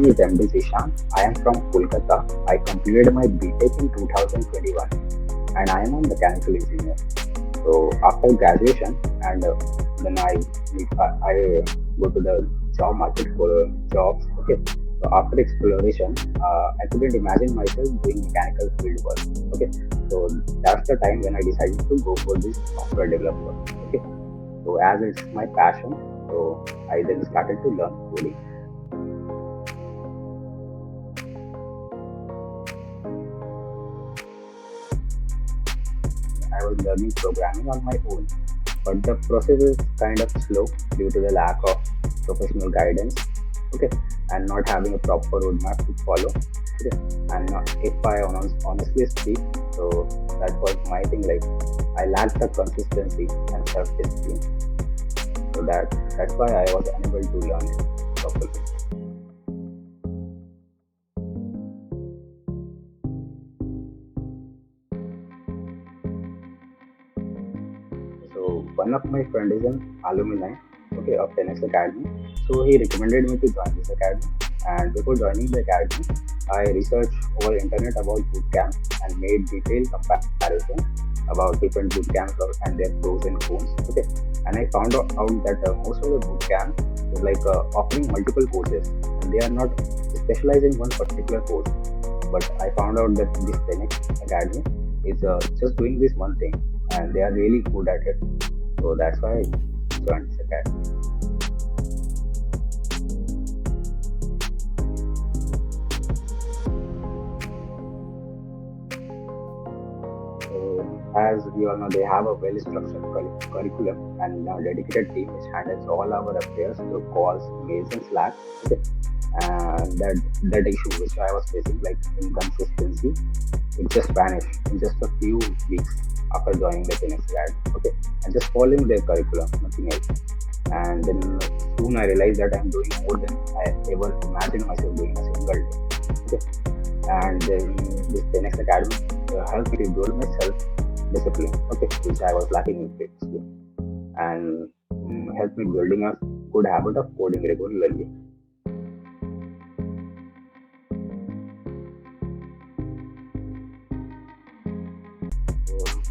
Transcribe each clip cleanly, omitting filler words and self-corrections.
is MD Zeshan. I am from Kolkata. I completed my BTech in 2021 and I am a mechanical engineer. So after graduation and then I go to the job market for jobs. Okay. So after exploration, I couldn't imagine myself doing mechanical field work. Okay. So that's the time when I decided to go for this software developer. Okay. So as it's my passion, so I then started to learn coding. I was learning programming on my own, but the process is kind of slow due to the lack of professional guidance. Okay, and not having a proper roadmap to follow. Okay, and if I honestly speak, so that was my thing. Like I lacked the consistency and self-discipline, so that's why I was unable to learn it properly. So one of my friend is an alumni, okay, of tennis academy. So he recommended me to join this academy. And before joining the academy, I researched over internet about boot camp and made detailed comparison about different boot camps and their pros and cons. Okay, and I found out that most of the boot camp is like offering multiple courses, and they are not specialized in one particular course. But I found out that this Phoenix Academy is just doing this one thing, and they are really good at it. So that's why I joined this academy. So as we all know, they have a well-structured curriculum and a dedicated team which handles all our affairs through calls, mails, and Slack. Okay. And that issue which I was facing, like inconsistency, it just vanished in just a few weeks after joining the Phoenix Grad. Okay, and just following their curriculum, nothing else. And then soon I realized that I'm doing more than I ever imagined myself doing a single day. Okay, and then this Phoenix Academy helped me to build my self discipline. Okay, which I was lacking in previously, and helped me building a good habit of coding regularly.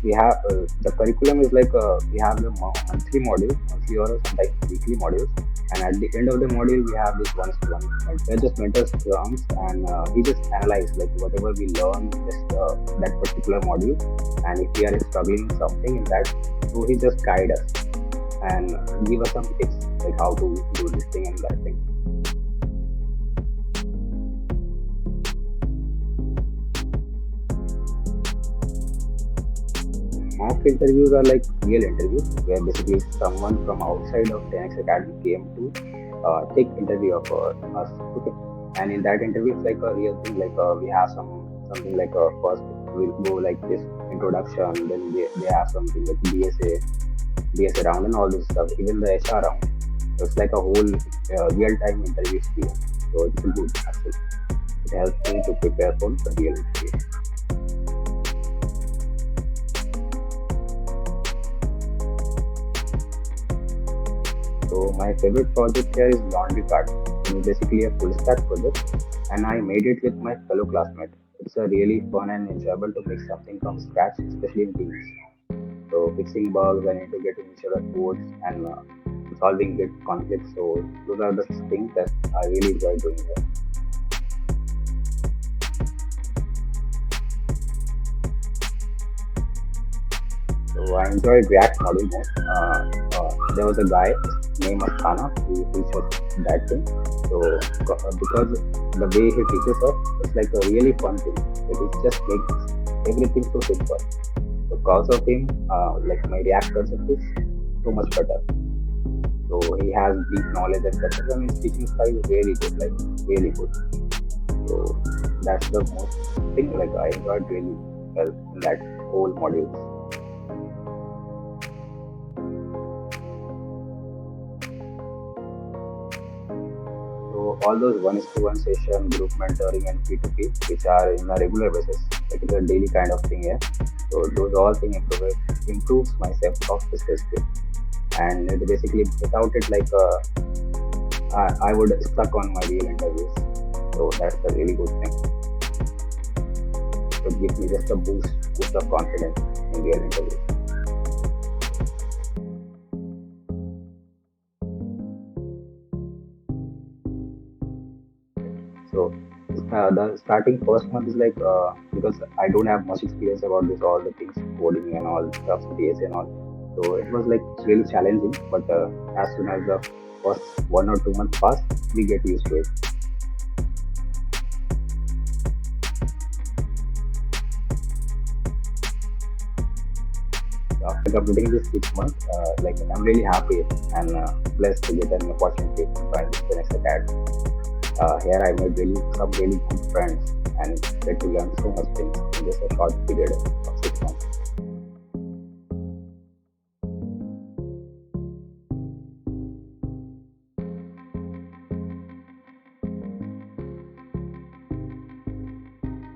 We have the curriculum is like we have the monthly module, monthly or sometimes weekly modules, and at the end of the module we have this one to one. Where just mentors comes and he just analyze like whatever we learn just that particular module, and if we are struggling something in that, so he just guide us and give us some tips like how to do this thing and that thing. Mock interviews are like real interviews where basically someone from outside of 10x Academy came to take interview of us. Okay, and in that interview, it's like a real thing. Like we have something like first we'll go like this introduction, then they have something like BSA round, and all this stuff. Even the HR round. So it's like a whole real time interview experience. So it's good actually. It helps me to prepare for the real interview. So my favorite project here is laundry cart. It's basically a full stack project, and I made it with my fellow classmate. It's a really fun and enjoyable to make something from scratch, especially in teams. So fixing bugs and integrating each other codes and solving big conflicts. So those are the things that I really enjoy doing here. So I enjoyed React module most. There was a guy, his name was Kana, who teaches that thing. So because the way he teaches us, it's like a really fun thing. It just makes everything so simple. So because of him, like my React concept is so much better. So he has deep knowledge and concept, and his teaching style is really good, like really good. So that's the most thing. Like I enjoyed really well in that whole module. So all those one is to one session, group mentoring and P2P, which are in a regular basis, like it's a daily kind of thing here. So those all things improves my self of skill, and it basically without it like I would stuck on my real interviews. So that's a really good thing to give me just a boost of confidence in real interviews. So the starting first month is like because I don't have much experience about this all the things coding and all stuff DSA and all. So it was like really challenging. But as soon as the first 1 or 2 months pass, we get used to it. After completing this 6 months, like I'm really happy and blessed to get an opportunity to join the next academy. Here I made some really good friends and get to learn so much things in just a short period of 6 months.